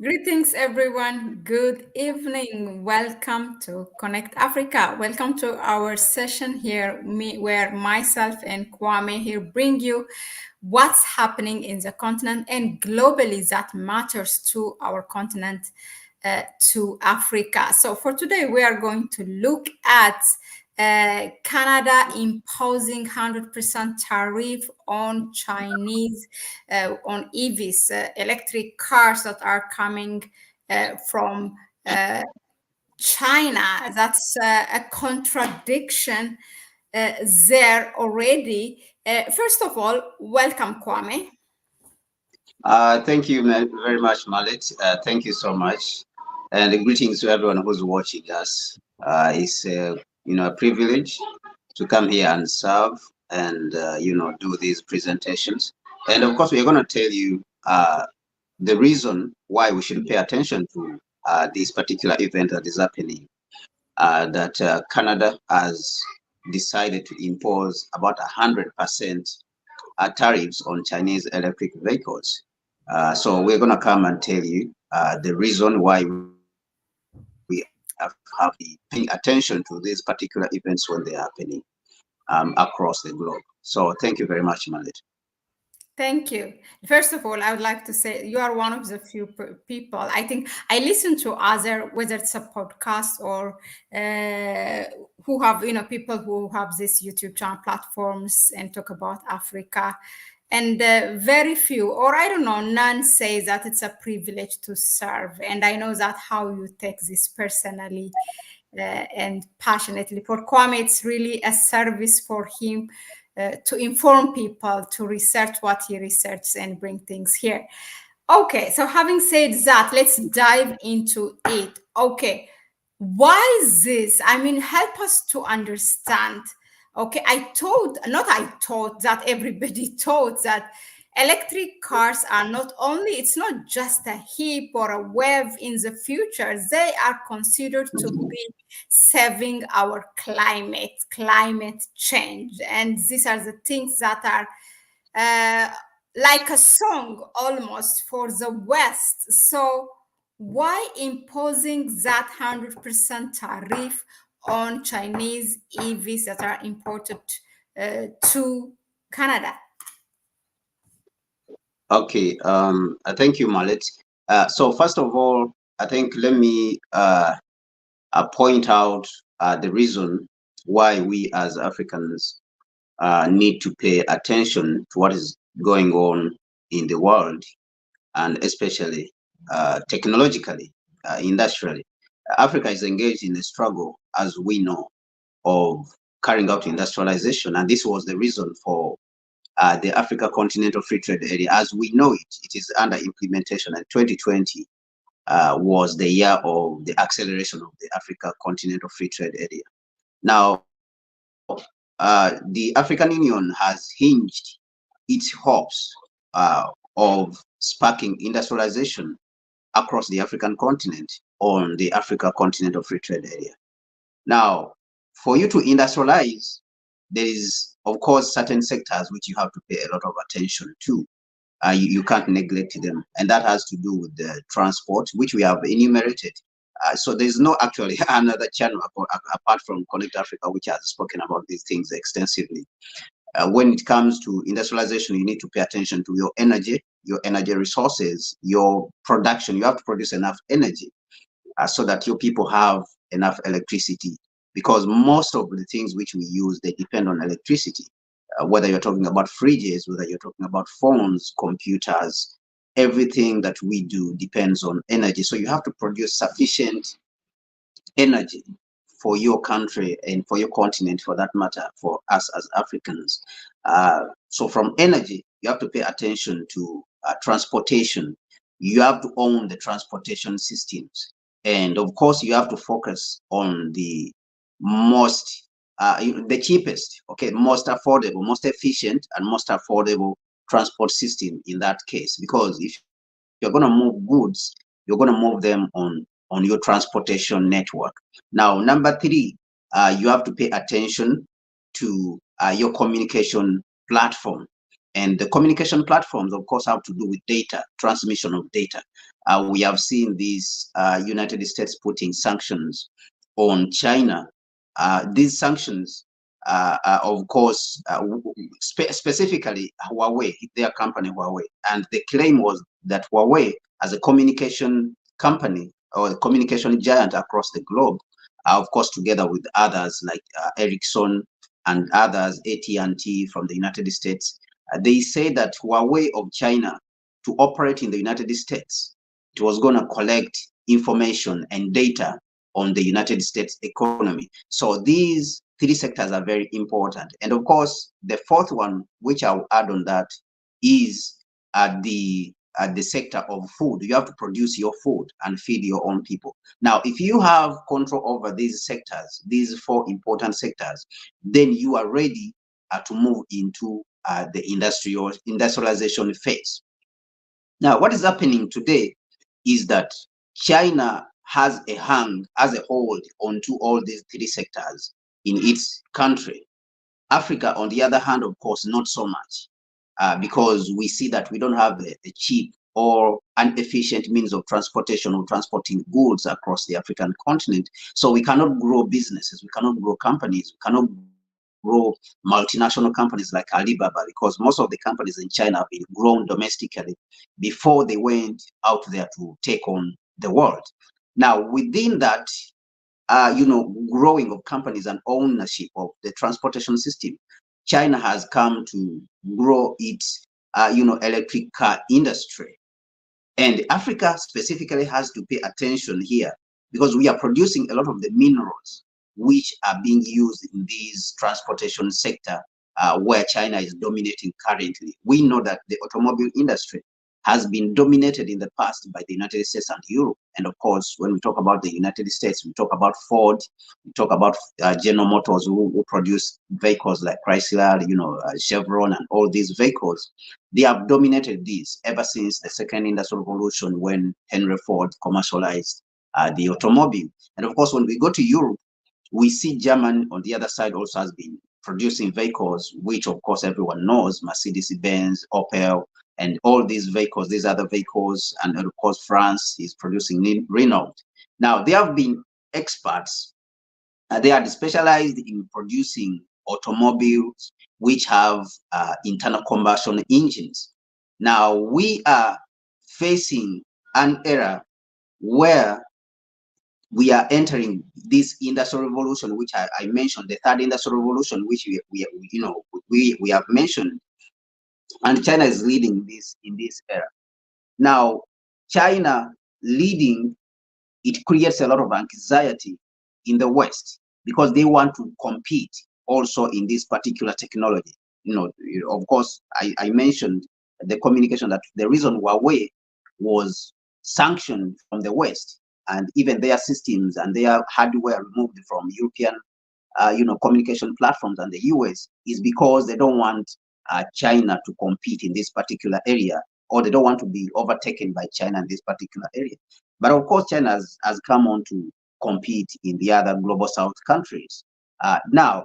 Greetings, everyone. Good evening. Welcome to Connect Africa. Welcome to our session here, where myself and Kwame here bring you what's happening in the continent and globally that matters to our continent, to Africa. So, for today, we are going to look at Canada imposing 100% tariff on Chinese, on EVs, electric cars that are coming from China. That's a contradiction there already. First of all, welcome, Kwame. Thank you very much, Mahlet. Thank you so much. And greetings to everyone who's watching us. It's a privilege to come here and serve and, do these presentations. And of course, we're going to tell you the reason why we should pay attention to this particular event that is happening, that Canada has decided to impose about 100% tariffs on Chinese electric vehicles. So we're going to come and tell you the reason why we have been paying attention to these particular events when they're happening across the globe. So thank you very much, Mahlet. Thank you. First of all, I would like to say you are one of the few people. I think I listen to other, whether it's a podcast or who have, people who have this YouTube channel platforms and talk about Africa. And very few, or I don't know, none say that it's a privilege to serve. And I know that how you take this personally and passionately. For Kwame, it's really a service for him to inform people, to research what he researches and bring things here. Okay, so having said that, let's dive into it. Okay, why is this? I mean, help us to understand. Okay, I thought that everybody thought that electric cars are not only, it's not just a hip or a wave in the future, they are considered to be saving our climate change. And these are the things that are like a song almost for the West. So why imposing that 100% tariff on Chinese EVs that are imported to Canada? Okay, thank you, Mahlet. So first of all, I think let me point out the reason why we as Africans need to pay attention to what is going on in the world, and especially technologically, industrially. Africa is engaged in a struggle, as we know, of carrying out industrialization, and this was the reason for the Africa Continental Free Trade Area, as we know it. It is under implementation, and 2020 was the year of the acceleration of the Africa Continental Free Trade Area. Now, the African Union has hinged its hopes of sparking industrialization across the African continent on the Africa Continental Free Trade Area. Now, for you to industrialize, there is, of course, certain sectors which you have to pay a lot of attention to. You can't neglect them, and that has to do with the transport, which we have enumerated. So there's no actually another channel apart from Connect Africa, which has spoken about these things extensively. When it comes to industrialization, you need to pay attention to your energy resources, your production. You have to produce enough energy so that your people have enough electricity, because most of the things which we use, they depend on electricity. Whether you're talking about fridges, whether you're talking about phones, computers, everything that we do depends on energy. So you have to produce sufficient energy for your country and for your continent, for that matter, for us as Africans. So from energy, you have to pay attention to transportation. You have to own the transportation systems. And of course, you have to focus on the most, the cheapest, okay, most affordable, most efficient, and most affordable transport system in that case. Because if you're going to move goods, you're going to move them on your transportation network. Now, number three, you have to pay attention to your communication platform. And the communication platforms, of course, have to do with data, transmission of data. We have seen these United States putting sanctions on China. These sanctions, of course, specifically Huawei, their company Huawei. And the claim was that Huawei, as a communication company or a communication giant across the globe, of course, together with others like Ericsson and others, AT&T from the United States, they say that Huawei of China, to operate in the United States, it was going to collect information and data on the United States economy. So these three sectors are very important. And of course, the fourth one, which I'll add on that, is the sector of food. You have to produce your food and feed your own people. Now, if you have control over these sectors, these four important sectors, then you are ready to move into the industrialization phase. Now, what is happening today is that China has a hold onto all these three sectors in its country. Africa, on the other hand, of course, not so much, because we see that we don't have a cheap or an efficient means of transportation or transporting goods across the African continent. So we cannot grow businesses, we cannot grow companies, we cannot grow multinational companies like Alibaba, because most of the companies in China have been grown domestically before they went out there to take on the world. Now, within that, growing of companies and ownership of the transportation system, China has come to grow its, electric car industry. And Africa specifically has to pay attention here because we are producing a lot of the minerals which are being used in this transportation sector where China is dominating currently. We know that the automobile industry has been dominated in the past by the United States and Europe. And of course, when we talk about the United States, we talk about Ford, we talk about General Motors, who produce vehicles like Chrysler, Chevron, and all these vehicles. They have dominated this ever since the second industrial revolution, when Henry Ford commercialized the automobile. And of course, when we go to Europe, we see Germany on the other side also has been producing vehicles, which of course everyone knows, Mercedes-Benz, Opel, and all these vehicles, these other vehicles, and of course France is producing Renault. Now, they have been experts. They are specialized in producing automobiles which have internal combustion engines. Now, we are facing an era where we are entering this industrial revolution, which I mentioned, the third industrial revolution, which we have mentioned, and China is leading this in this era. Now, China leading, it creates a lot of anxiety in the West because they want to compete also in this particular technology. Of course, I mentioned the communication that the reason Huawei was sanctioned from the West and even their systems and their hardware removed from European communication platforms and the US is because they don't want China to compete in this particular area, or they don't want to be overtaken by China in this particular area. But of course, China has come on to compete in the other global South countries. Now,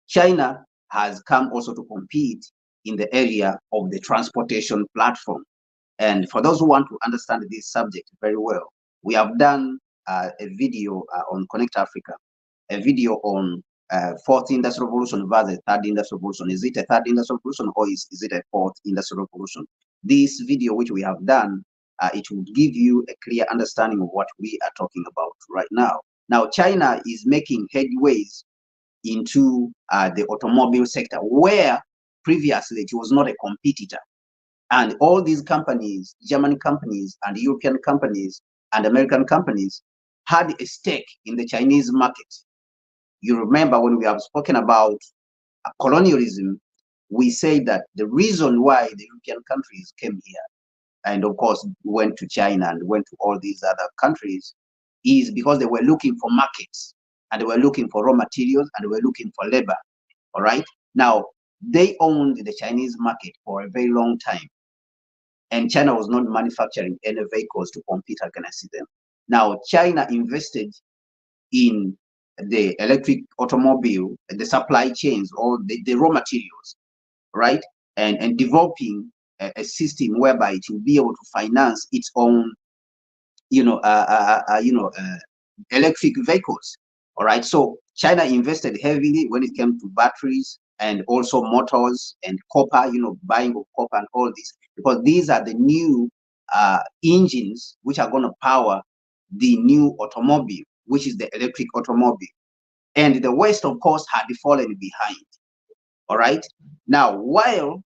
China has come also to compete in the area of the transportation platform. And for those who want to understand this subject very well, we have done a video on Connect Africa, a video on fourth industrial revolution versus third industrial revolution. Is it a third industrial revolution or is it a fourth industrial revolution? This video, which we have done, it will give you a clear understanding of what we are talking about right now. Now, China is making headways into the automobile sector, where previously it was not a competitor. And all these companies, German companies and European companies and American companies, had a stake in the Chinese market. You remember when we have spoken about colonialism, we say that the reason why the European countries came here and of course went to China and went to all these other countries is because they were looking for markets and they were looking for raw materials and they were looking for labor. All right. Now, they owned the Chinese market for a very long time, and China was not manufacturing any vehicles to compete against them. Now, China invested in the electric automobile, the supply chains, or the raw materials, right? and developing a system whereby it will be able to finance its own, electric vehicles. All right. So China invested heavily when it came to batteries and also motors and copper, buying of copper and all this, because these are the new engines which are going to power the new automobile, which is the electric automobile. And the West, of course, had fallen behind. All right. Now, while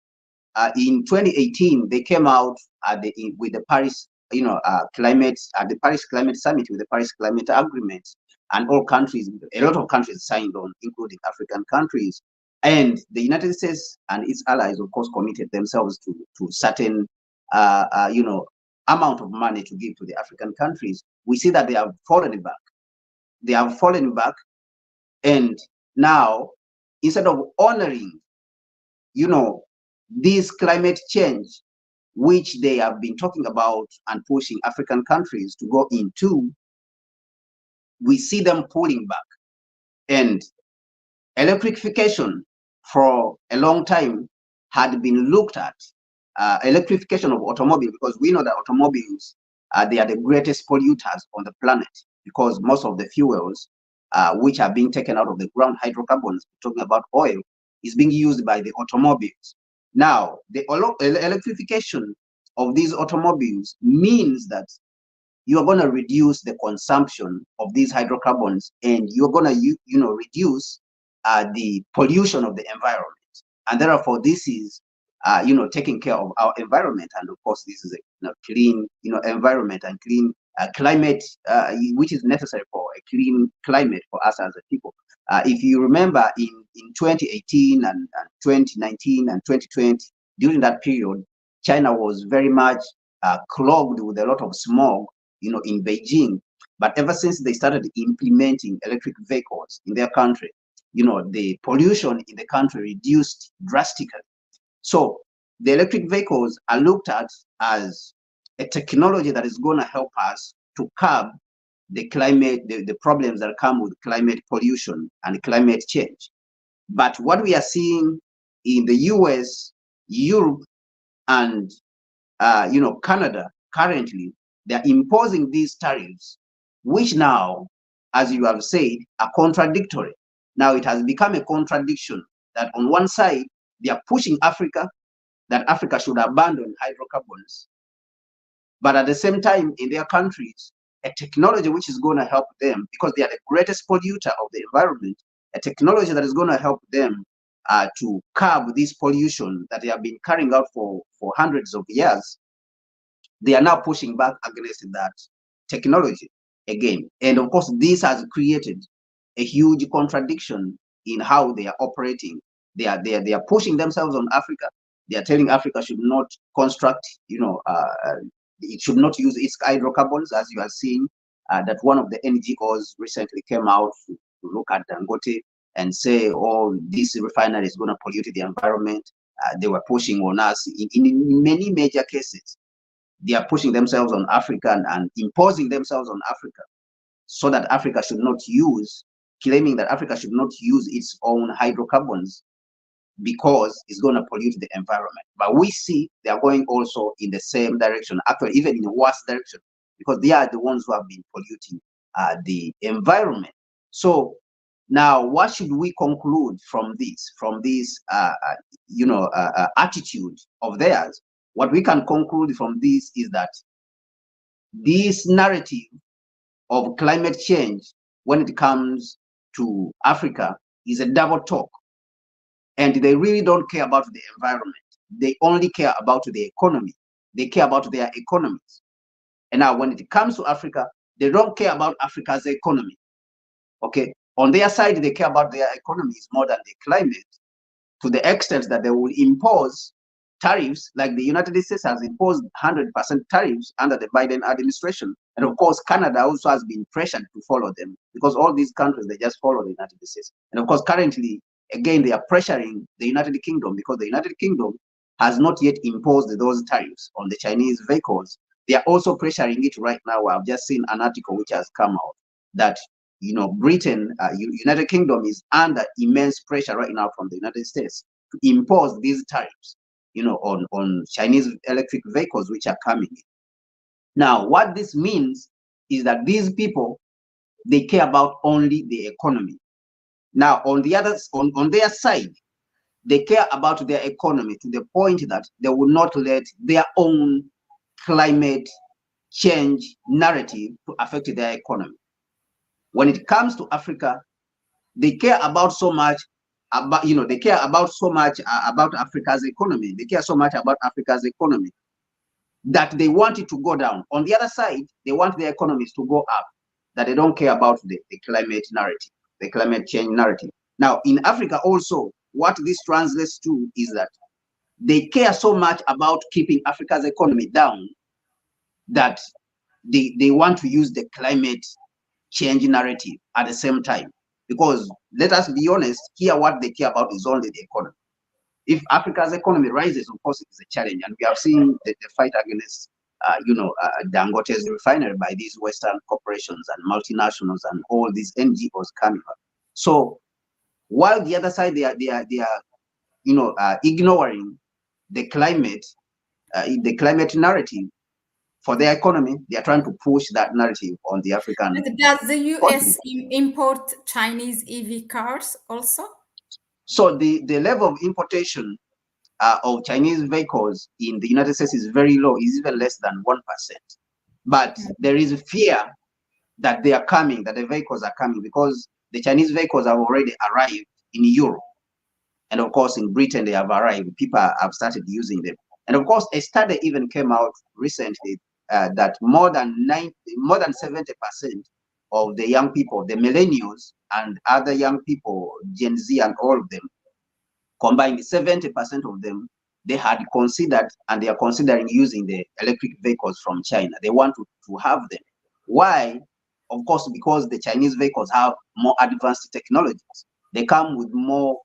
in 2018, they came out with the Paris, climate, the Paris Climate Summit with the Paris Climate Agreement, and all countries, a lot of countries signed on, including African countries, and the United States and its allies, of course, committed themselves to certain, amount of money to give to the African countries. We see that they have fallen back. They have fallen back, and now instead of honoring, this climate change, which they have been talking about and pushing African countries to go into, we see them pulling back. And electrification for a long time had been looked at, electrification of automobile, because we know that automobiles, they are the greatest polluters on the planet, because most of the fuels which are being taken out of the ground, hydrocarbons, talking about oil, is being used by the automobiles. Now, the electrification of these automobiles means that you are going to reduce the consumption of these hydrocarbons, and you're going to reduce the pollution of the environment. And therefore, this is taking care of our environment. And of course, this is a clean environment and clean climate, which is necessary for a clean climate for us as a people. If you remember, in 2018 and 2019 and 2020, during that period, China was very much clogged with a lot of smog, in Beijing. But ever since they started implementing electric vehicles in their country, the pollution in the country reduced drastically. So the electric vehicles are looked at as a technology that is going to help us to curb the climate, the problems that come with climate pollution and climate change. But what we are seeing in the US, Europe, and Canada currently, they're imposing these tariffs, which now, as you have said, are contradictory. Now it has become a contradiction that on one side, they are pushing Africa, that Africa should abandon hydrocarbons. But at the same time, in their countries, a technology which is going to help them, because they are the greatest polluter of the environment, a technology that is going to help them to curb this pollution that they have been carrying out for hundreds of years, they are now pushing back against that technology again. And of course, this has created a huge contradiction in how they are operating. They are pushing themselves on Africa. They are telling Africa should not construct, it should not use its hydrocarbons, as you are seeing, that one of the NGOs recently came out to look at Dangote and say, oh, this refinery is going to pollute the environment. They were pushing on us in many major cases. They are pushing themselves on Africa and imposing themselves on Africa, so that Africa should not use, claiming that Africa should not use its own hydrocarbons because it's going to pollute the environment. But we see they are going also in the same direction, actually even in a worse direction, because they are the ones who have been polluting the environment. So now, what should we conclude from this attitude of theirs? What we can conclude from this is that this narrative of climate change, when it comes to Africa, is a double talk. And they really don't care about the environment. They only care about the economy. They care about their economies. And now when it comes to Africa, they don't care about Africa's economy. Okay. On their side, they care about their economies more than the climate, to the extent that they will impose tariffs, like the United States has imposed 100% tariffs under the Biden administration. And of course, Canada also has been pressured to follow them, because all these countries, they just follow the United States. And of course, currently, again, they are pressuring the United Kingdom, because the United Kingdom has not yet imposed those tariffs on the Chinese vehicles. They are also pressuring it right now. I've just seen an article which has come out that Britain, United Kingdom is under immense pressure right now from the United States to impose these tariffs. on Chinese electric vehicles which are coming in. Now, what this means is that these people, they care about only the economy. Now, on their side, they care about their economy to the point that they will not let their own climate change narrative to affect their economy. When it comes to Africa, they care about so much about they care about so much about Africa's economy. They care so much about Africa's economy that they want it to go down. On the other side, they want their economies to go up, that they don't care about the climate narrative, the climate change narrative. Now, in Africa also, what this translates to is that they care so much about keeping Africa's economy down that they want to use the climate change narrative at the same time. Because let us be honest, here what they care about is only the economy. If Africa's economy rises, of course, it's a challenge. And we have seen the fight against, Dangote's refinery by these Western corporations and multinationals and all these NGOs coming up. So while the other side, they are ignoring the climate narrative for their economy, they are trying to push that narrative on the African. But does the US import Chinese EV cars also? So the level of importation of Chinese vehicles in the United States is very low, is even less than 1%. But there is a fear that they are coming, that the vehicles are coming, because the Chinese vehicles have already arrived in Europe. And of course, in Britain, they have arrived. People have started using them. And of course, a study even came out recently that more than 70% of the young people, the millennials and other young people, Gen Z and all of them, combined 70% of them, they had considered and they are considering using the electric vehicles from China. They want to have them. Why? Of course, because the Chinese vehicles have more advanced technologies. They come with more,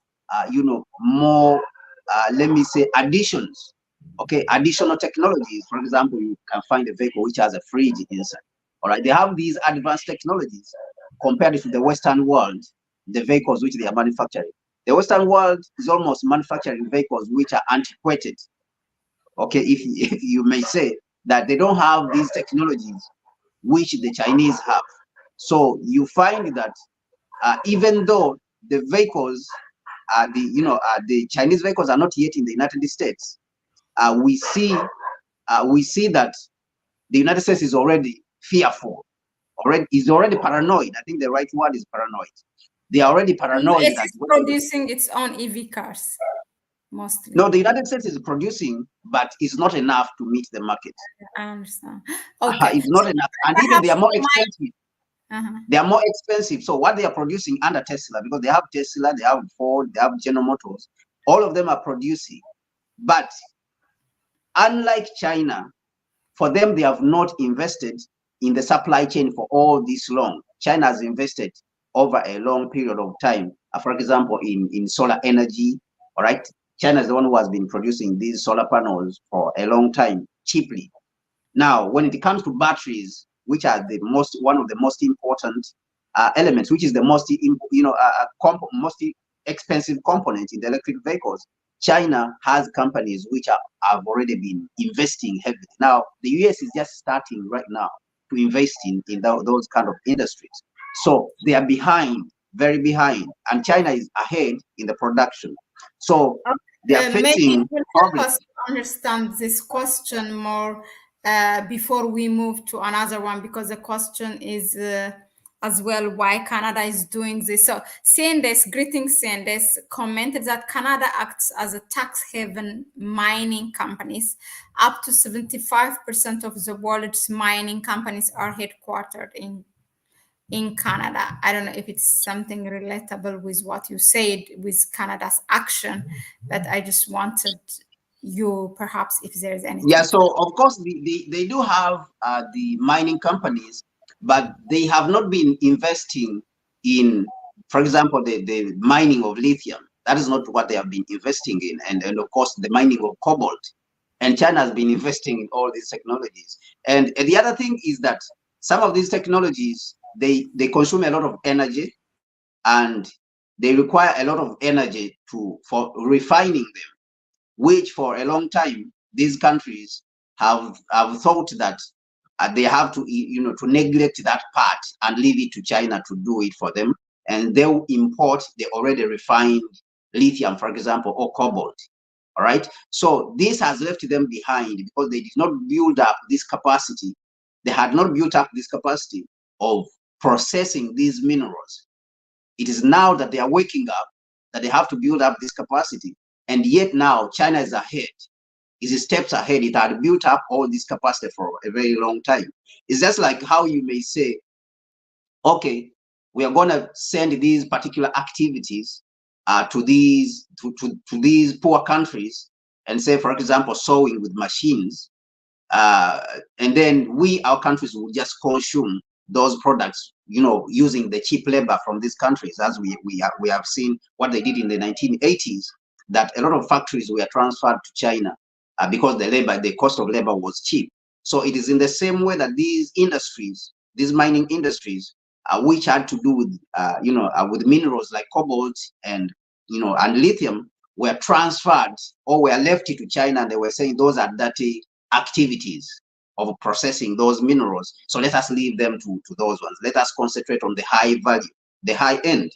let me say, additions. Okay, additional technologies. For example, you can find a vehicle which has a fridge inside. All right, they have these advanced technologies compared to the Western world, the vehicles which they are manufacturing. The Western world is almost manufacturing vehicles which are antiquated. Okay, if you may say that they don't have these technologies which the Chinese have. So you find that even though the vehicles, the Chinese vehicles are not yet in the United States, we see that the United States is already fearful, is already paranoid. I think the right word is paranoid. They are already paranoid. The US is producing its own EV cars, mostly. No, the United States is producing, but it's not enough to meet the market. I understand. Okay. It's not enough. And even they are more expensive. They are more expensive. So what they are producing under Tesla, because they have Tesla, they have Ford, they have General Motors, all of them are producing. But unlike China, for them, they have not invested in the supply chain for all this long. China has invested over a long period of time. For example, in solar energy, all right? China is the one who has been producing these solar panels for a long time, cheaply. Now, when it comes to batteries, which are one of the most important elements, which is the most expensive component in the electric vehicles, China has companies which have already been investing heavily. Now, the US is just starting right now to invest in those kind of industries. So they are behind, very behind, and China is ahead in the production. So they are facing maybe help us understand this question more before we move to another one, because the question is as well why Canada is doing this. So greetings Sandes commented that Canada acts as a tax haven mining companies. Up to 75% of the world's mining companies are headquartered in Canada. I don't know if it's something relatable with what you said with Canada's action, but I just wanted you, perhaps, if there is anything. Yeah, so of course they do have the mining companies, but they have not been investing in, for example, the mining of lithium. That is not what they have been investing in, and of course the mining of cobalt. And China has been investing in all these technologies. And the other thing is that some of these technologies, they consume a lot of energy, and they require a lot of energy for refining them. which for a long time these countries have thought that they have to, to neglect that part and leave it to China to do it for them, and they'll import the already refined lithium, for example, or cobalt. All right. So this has left them behind because they did not build up this capacity. They had not built up this capacity of processing these minerals. It is now that they are waking up that they have to build up this capacity. And yet now China is ahead, is steps ahead. It had built up all this capacity for a very long time. It's just like how you may say, okay, we are going to send these particular activities to these poor countries, and say, for example, sowing with machines, and then our countries will just consume those products, using the cheap labor from these countries, as we have seen what they did in the 1980s, that a lot of factories were transferred to China because the cost of labor was cheap. So it is in the same way that these industries, these mining industries, which had to do with with minerals like cobalt and lithium, were transferred or were left to China, and they were saying those are dirty activities of processing those minerals. So let us leave them to those ones. Let us concentrate on the high value, the high end,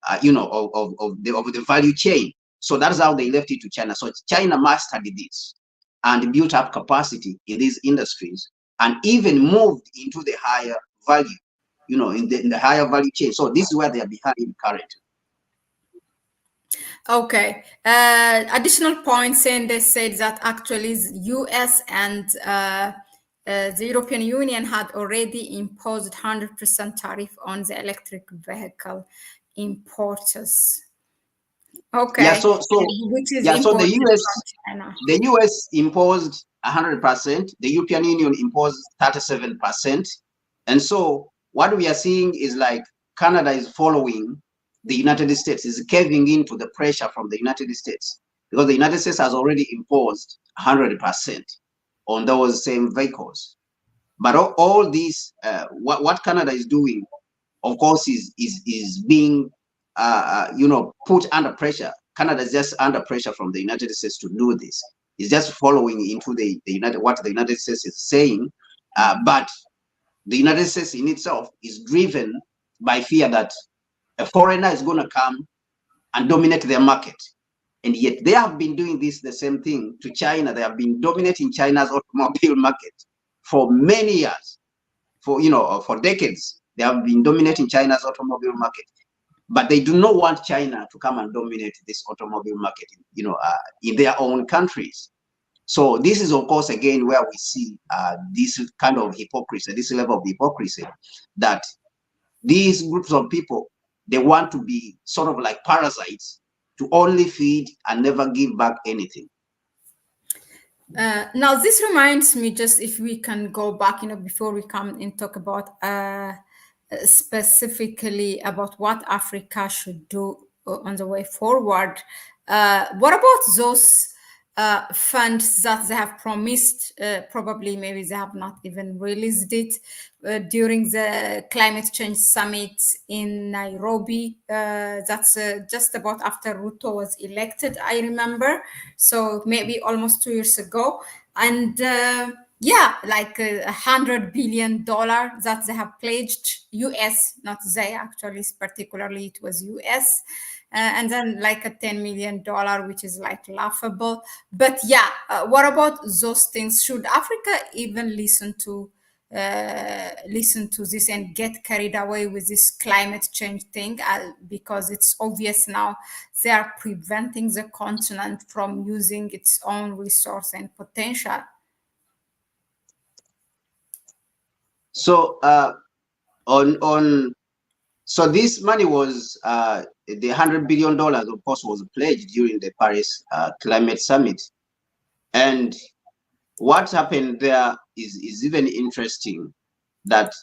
of the value chain. So that's how they left it to China. So China mastered this and built up capacity in these industries, and even moved into the higher value, in the higher value chain. So this is where they are behind currently. Okay. Additional points, and they said that actually the US and the European Union had already imposed 100% tariff on the electric vehicle importers. Okay. Yeah. So which is so the imported US from China. the US imposed 100%. The European Union imposed 37%. And so what we are seeing is like Canada is following the United States, is caving into the pressure from the United States, because the United States has already imposed 100% on those same vehicles. But all these, what Canada is doing, of course, is being, put under pressure. Canada is just under pressure from the United States to do this. It's just following into what the United States is saying, but the United States in itself is driven by fear that a foreigner is going to come and dominate their market. And yet they have been doing the same thing to China. They have been dominating China's automobile market for many years, for decades. They have been dominating China's automobile market, but they do not want China to come and dominate this automobile market, in their own countries. So this is, of course, again, where we see this kind of hypocrisy, this level of hypocrisy, that these groups of people, they want to be sort of like parasites, to only feed and never give back anything. Now, this reminds me, just if we can go back, before we come and talk about specifically about what Africa should do on the way forward. What about those funds that they have promised? Probably, maybe they have not even released it during the climate change summit in Nairobi. That's just about after Ruto was elected, I remember. So maybe almost 2 years ago. And yeah, like $100 billion that they have pledged, US, not they actually, particularly it was US. And then like a $10 million, which is like laughable. But yeah, what about those things? Should Africa even listen to this and get carried away with this climate change thing? Because it's obvious now they are preventing the continent from using its own resource and potential. So so this money was the $100 billion, of course, was pledged during the Paris climate summit. And what happened there is even interesting, that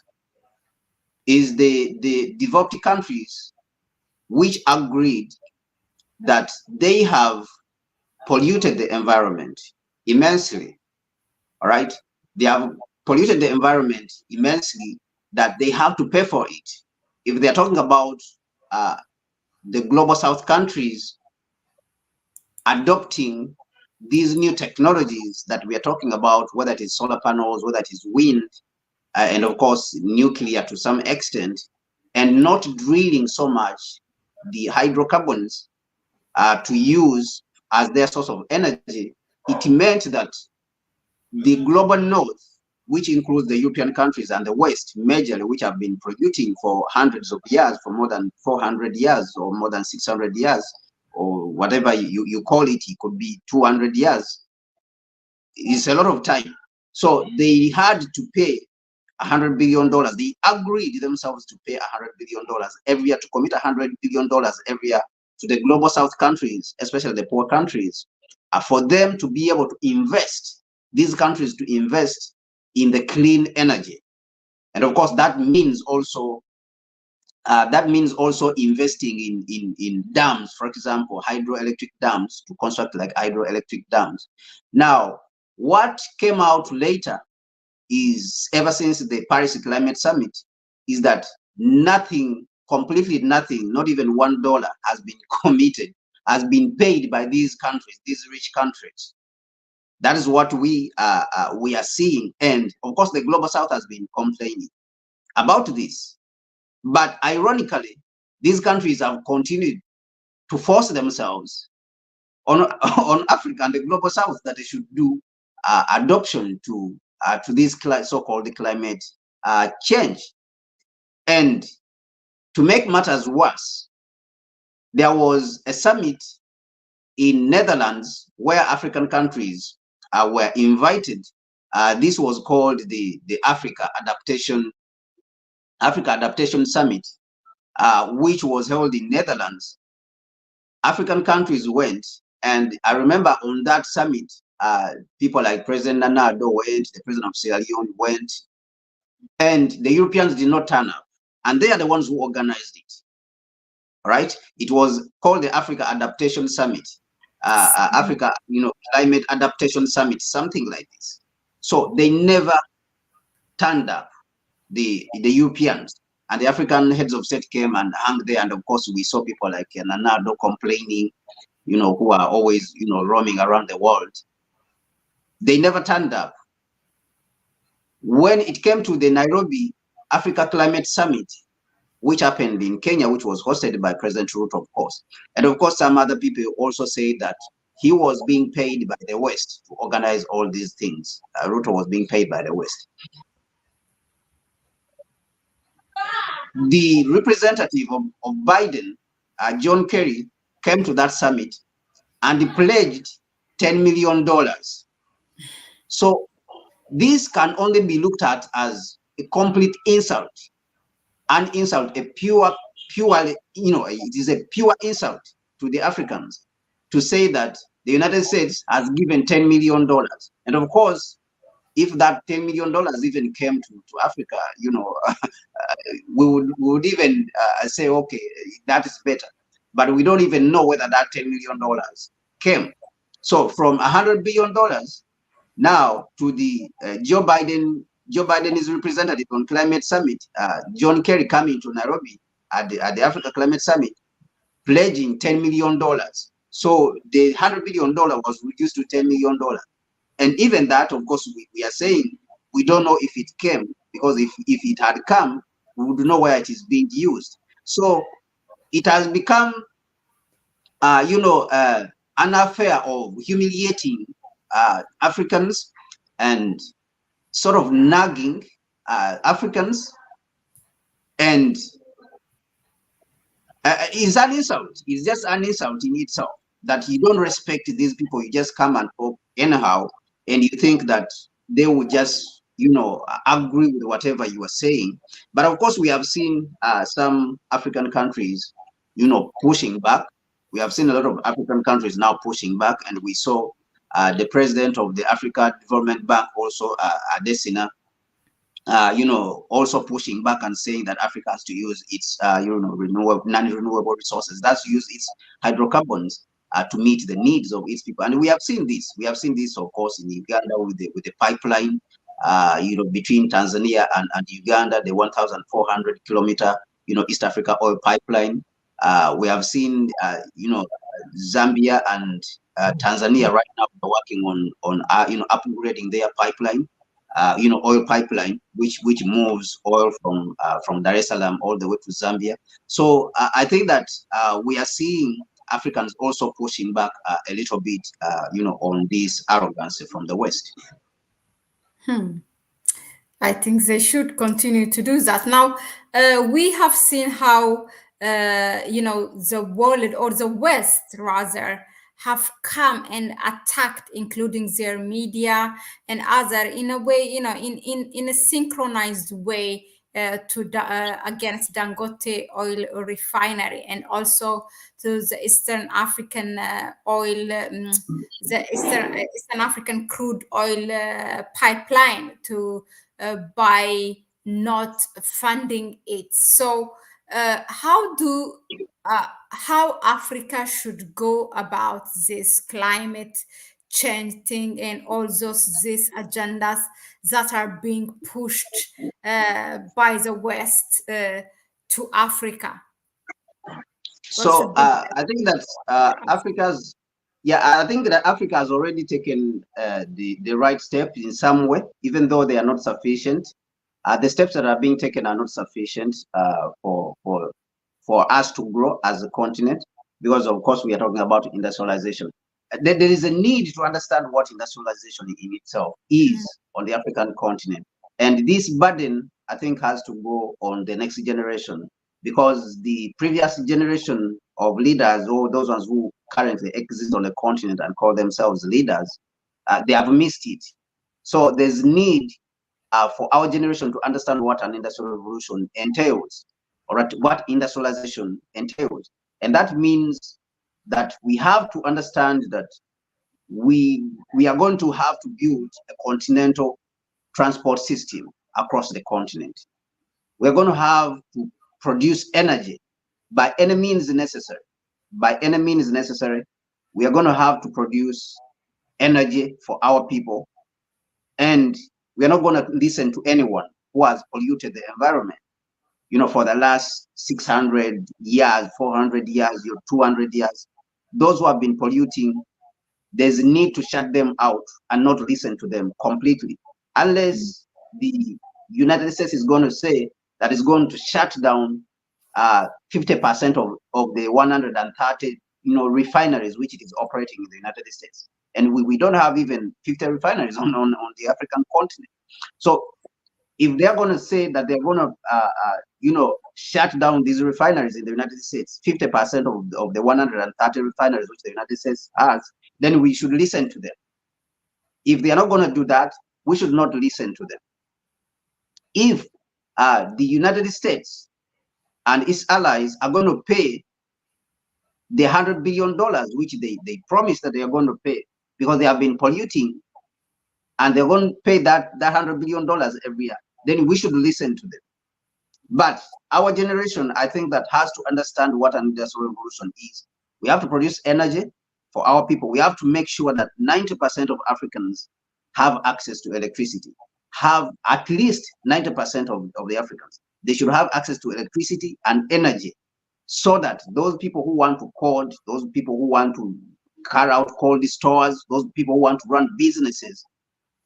is the developed countries which agreed that they have polluted the environment immensely. All right, they have polluted the environment immensely, that they have to pay for it. If they're talking about the global South countries adopting these new technologies that we are talking about, whether it is solar panels, whether it is wind, and of course nuclear to some extent, and not drilling so much the hydrocarbons to use as their source of energy, it meant that the global north, which includes the European countries and the West majorly, which have been producing for hundreds of years, for more than 400 years or more than 600 years, or whatever you call it, it could be 200 years. It's a lot of time. So they had to pay $100 billion. They agreed themselves to pay $100 billion every year, to commit $100 billion every year to the global south countries, especially the poor countries, for them to be able to invest, these countries to invest in the clean energy. And of course, that means also investing in dams, for example, hydroelectric dams, to construct like hydroelectric dams. Now, what came out later is, ever since the Paris Climate Summit, is that nothing, completely nothing, not even $1 has been committed, has been paid by these countries, these rich countries. That is what we are seeing. And of course, the global south has been complaining about this. But ironically, these countries have continued to force themselves on Africa and the global south that they should do adoption to this so-called climate change. And to make matters worse, there was a summit in Netherlands where African countries were invited. This was called the Africa Adaptation Summit, which was held in Netherlands. African countries went, and I remember on that summit, people like President Nana Addo went, the president of Sierra Leone went, and the Europeans did not turn up, and they are the ones who organized it. Right? It was called the Africa Adaptation Summit, Africa, Climate Adaptation Summit, something like this. So they never turned up. The Europeans and the African heads of state came and hung there, and of course we saw people like Nana Addo complaining, who are always, roaming around the world. They never turned up. When it came to the Nairobi Africa Climate Summit, which happened in Kenya, which was hosted by President Ruto, of course. And of course, some other people also say that he was being paid by the West to organize all these things. Ruto was being paid by the West. The representative of Biden, John Kerry, came to that summit and he pledged $10 million. So this can only be looked at as a complete insult. An insult, purely, it is a pure insult to the Africans to say that the United States has given $10 million. And of course, if that $10 million even came to Africa, we would even say, okay, that is better. But we don't even know whether that $10 million came. So from $100 billion now to the Joe Biden is representative on Climate Summit, John Kerry coming to Nairobi at the Africa Climate Summit, pledging $10 million. So the $100 billion was reduced to $10 million. And even that, of course, we are saying we don't know if it came, because if it had come, we would know where it is being used. So it has become, an affair of humiliating Africans and sort of nagging Africans, and it's an insult. It's just an insult in itself that you don't respect these people. You just come and talk anyhow, and you think that they will just, agree with whatever you are saying. But of course, we have seen some African countries, pushing back. We have seen a lot of African countries now pushing back, and we saw the president of the Africa Development Bank, also Adesina, also pushing back and saying that Africa has to use its, non-renewable resources. That's use its hydrocarbons to meet the needs of its people. And we have seen this. We have seen this, of course, in Uganda with the pipeline, between Tanzania and Uganda, the 1,400 kilometer, East Africa oil pipeline. We have seen, Zambia and Tanzania right now are working on upgrading their pipeline, oil pipeline, which moves oil from Dar es Salaam all the way to Zambia. So I think that we are seeing Africans also pushing back a little bit, on this arrogance from the West. I think they should continue to do that. Now, we have seen how, the world or the West rather have come and attacked, including their media and other, in a way, in a synchronized way, against Dangote oil refinery and also to the Eastern African oil, the Eastern African crude oil pipeline to by not funding it. So, how Africa should go about this climate change thing and all these agendas that are being pushed by the West to Africa? What's the So big I think that I think that Africa has already taken the right step in some way, even though they are not sufficient. The steps that are being taken are not sufficient for us to grow as a continent, because of course we are talking about industrialization. There is a need to understand what industrialization in itself is on the African continent, and this burden I think has to go on the next generation, because the previous generation of leaders, or those ones who currently exist on the continent and call themselves leaders, they have missed it. So there's need for our generation to understand what an industrial revolution entails, or what industrialization entails. And that means that we have to understand that we are going to have to build a continental transport system across the continent. We're going to have to produce energy by any means necessary. By any means necessary, we are going to have to produce energy for our people, and we are not going to listen to anyone who has polluted the environment, for the last 600 years, 400 years, 200 years. Those who have been polluting, there's a need to shut them out and not listen to them completely, unless the United States is going to say that it's going to shut down 50% of the 130 refineries which it is operating in the United States. And we don't have even 50 refineries on the African continent. So if they're going to say that they're going to shut down these refineries in the United States, 50% of the 130 refineries which the United States has, then we should listen to them. If they are not going to do that, we should not listen to them. If the United States and its allies are going to pay the $100 billion which they promised that they are going to pay, because they have been polluting, and they're going to pay that $100 billion every year, then we should listen to them. But our generation, I think, that has to understand what an industrial revolution is. We have to produce energy for our people. We have to make sure that 90% of Africans have access to electricity. Have at least 90% of the Africans. They should have access to electricity and energy, so that those people who want to code, those people who want to carry out cold stores, those people who want to run businesses,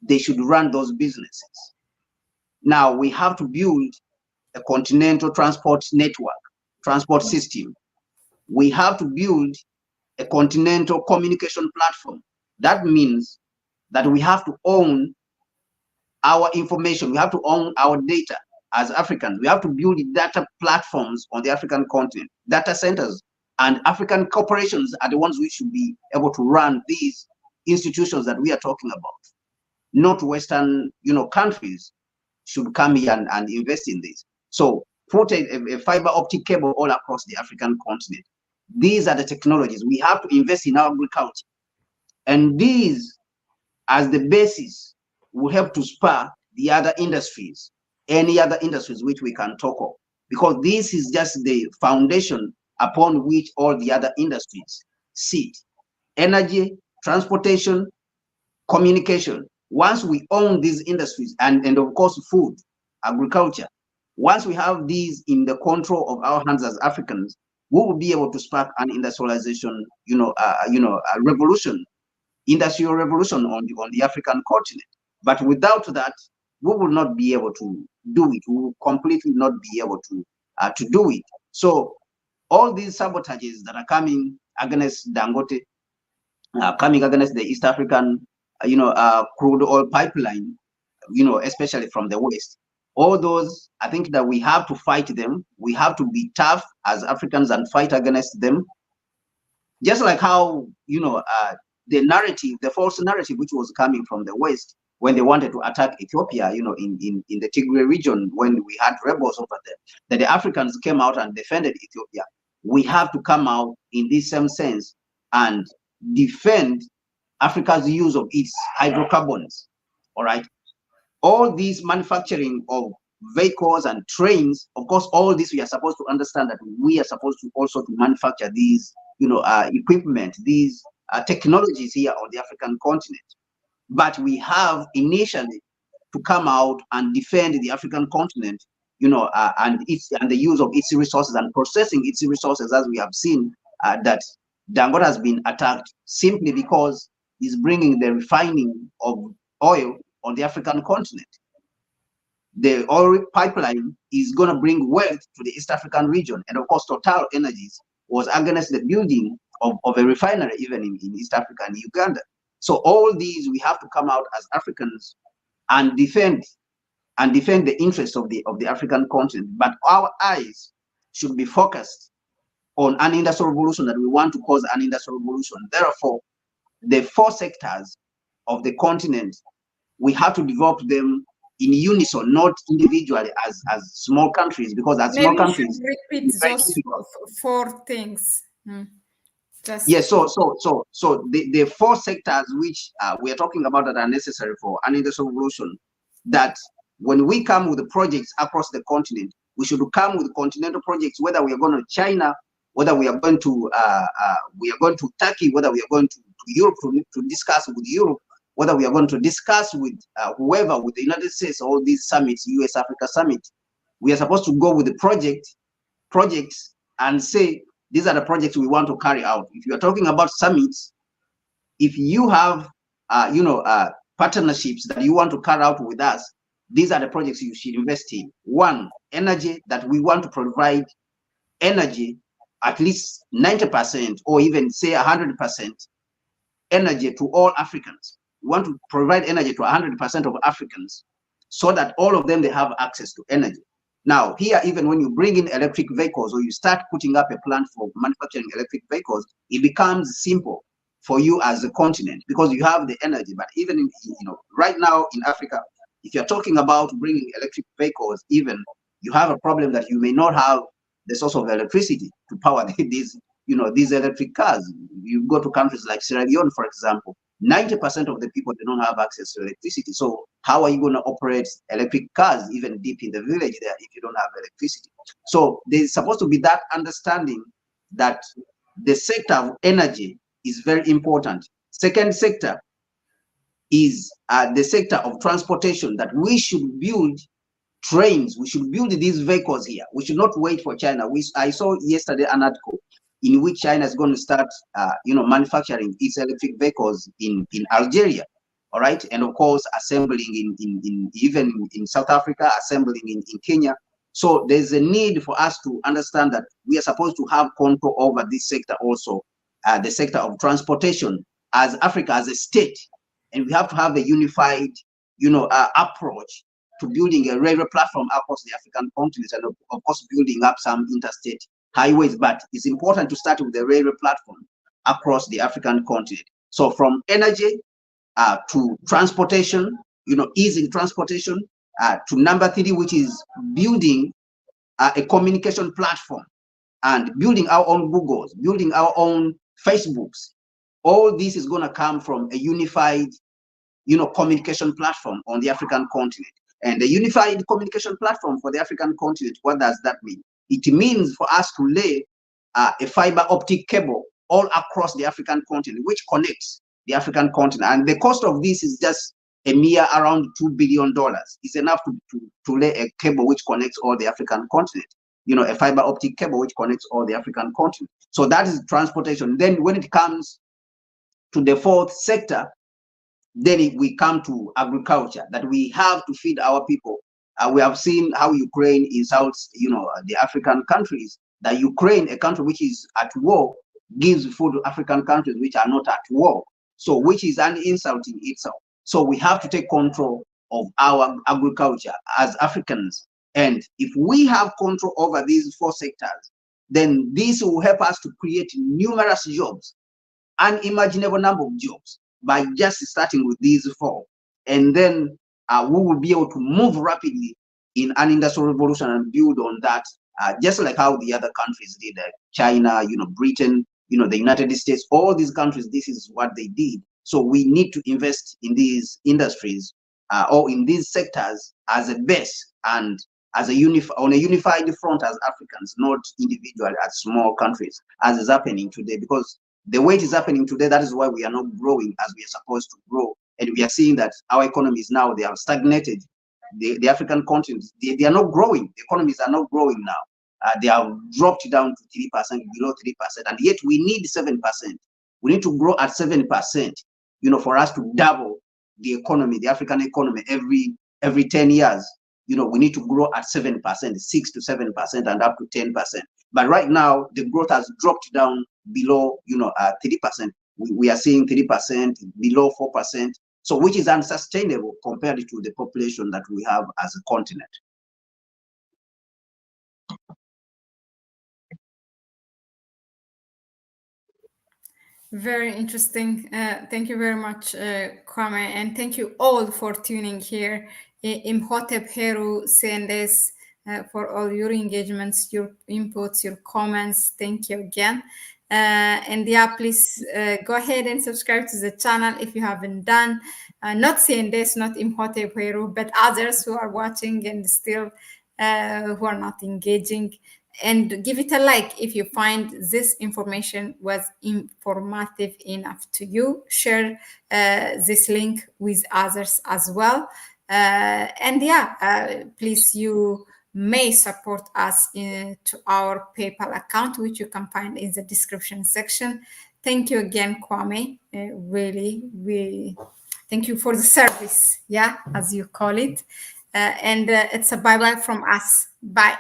they should run those businesses. Now we have to build a continental transport network, transport system. We have to build a continental communication platform. That means that we have to own our information. We have to own our data as Africans. We have to build data platforms on the African continent, data centers, and African corporations are the ones who should be able to run these institutions that we are talking about. Not Western, countries should come here and invest in this. So put a fiber optic cable all across the African continent. These are the technologies. We have to invest in our agriculture. And these, as the basis, will help to spur the other industries, any other industries which we can talk of. Because this is just the foundation upon which all the other industries sit. Energy, transportation, communication. Once we own these industries, and of course food, agriculture, once we have these in the control of our hands as Africans, we will be able to spark an industrialization, revolution, industrial revolution on the African continent. But without that, we will not be able to do it. We will completely not be able to do it. So all these sabotages that are coming against Dangote, coming against the East African, crude oil pipeline, especially from the West, all those, I think that we have to fight them. We have to be tough as Africans and fight against them. Just like how, the narrative, the false narrative, which was coming from the West when they wanted to attack Ethiopia, in the Tigray region, when we had rebels over there, that the Africans came out and defended Ethiopia. We have to come out in this same sense and defend Africa's use of its hydrocarbons. All right. All these manufacturing of vehicles and trains, of course, all this we are supposed to understand that we are supposed to also to manufacture these, equipment, these technologies here on the African continent. But we have initially to come out and defend the African continent, and the use of its resources and processing its resources, as we have seen that Dangote has been attacked simply because he's bringing the refining of oil on the African continent. The oil pipeline is going to bring wealth to the East African region. And of course, Total Energies was against the building of a refinery even in East Africa and Uganda. So all these, we have to come out as Africans and defend the interests of the African continent. But our eyes should be focused on an industrial revolution, that we want to cause an industrial revolution. Therefore, the 4 sectors of the continent, we have to develop them in unison, not individually as small countries, because as small countries, repeat those 4 things. Yes, yeah, so the 4 sectors which we are talking about that are necessary for an industrial revolution, that when we come with the projects across the continent, we should come with continental projects, whether we are going to China, whether we are going to Turkey, whether we are going to Europe to discuss with Europe, whether we are going to discuss with whoever, with the United States, all these summits, US Africa summit. We are supposed to go with the projects and say, these are the projects we want to carry out. If you are talking about summits, if you have partnerships that you want to carry out with us, these are the projects you should invest in. 1, energy, that we want to provide energy, at least 90% or even say 100% energy to all Africans. We want to provide energy to 100% of Africans so that all of them, they have access to energy. Now, here, even when you bring in electric vehicles or you start putting up a plant for manufacturing electric vehicles, it becomes simple for you as a continent because you have the energy. But even right now in Africa, if you're talking about bringing electric vehicles, even you have a problem that you may not have the source of electricity to power these electric cars. You go to countries like Sierra Leone, for example, 90% of the people, they don't have access to electricity. So how are you going to operate electric cars even deep in the village there if you don't have electricity? So there's supposed to be that understanding that the sector of energy is very important. Second sector is the sector of transportation, that we should build trains. We should build these vehicles here. We should not wait for China. I saw yesterday an article in which China is going to start, manufacturing its electric vehicles in Algeria, all right, and of course assembling even in South Africa, assembling in Kenya. So there's a need for us to understand that we are supposed to have control over this sector also, the sector of transportation as Africa as a state, and we have to have a unified, approach to building a railway platform across the African continent, and of course building up some interstate highways. But it's important to start with the railway platform across the African continent. So from energy to transportation, easing transportation, to number 3, which is building a communication platform and building our own Googles, building our own Facebooks. All this is going to come from a unified, communication platform on the African continent. And the unified communication platform for the African continent, what does that mean? It means for us to lay a fiber optic cable all across the African continent, which connects the African continent. And the cost of this is just a mere around $2 billion. It's enough to lay a cable which connects all the African continent. a fiber optic cable which connects all the African continent. So that is transportation. Then when it comes to the fourth sector, then we come to agriculture, that we have to feed our people. We have seen how Ukraine insults, the African countries. That Ukraine, a country which is at war, gives food to African countries which are not at war. So, which is an insult in itself. So we have to take control of our agriculture as Africans. And if we have control over these four sectors, then this will help us to create numerous jobs, unimaginable number of jobs, by just starting with these four. And then we will be able to move rapidly in an industrial revolution and build on that, just like how the other countries did, China, Britain, the United States, all these countries, this is what they did. So we need to invest in these industries or in these sectors as a base, and as on a unified front as Africans, not individually as small countries, as is happening today. Because the way it is happening today, that is why we are not growing as we are supposed to grow. And we are seeing that our economies now, they have stagnated. The African continent, they are not growing. The economies are not growing now. They have dropped down to 3%, below 3%, and yet we need 7%. We need to grow at 7%, for us to double the economy, the African economy, every 10 years. We need to grow at 7%, 6 to 7%, and up to 10%. But right now, the growth has dropped down below, 3%. We are seeing 3%, below 4%. So, which is unsustainable compared to the population that we have as a continent. Very interesting. Thank you very much, Kwame, and thank you all for tuning here. Imhotep, Heru, CNS, for all your engagements, your inputs, your comments. Thank you again. And yeah, please go ahead and subscribe to the channel if you haven't done. Not CNS, not Imhotep, Heru, but others who are watching and still who are not engaging. And give it a like if you find this information was informative enough to you. Share this link with others as well. And yeah, please, you may support us to our PayPal account, which you can find in the description section. Thank you again, Kwame. Really, thank you for the service, as you call it. And it's a bye-bye from us. Bye.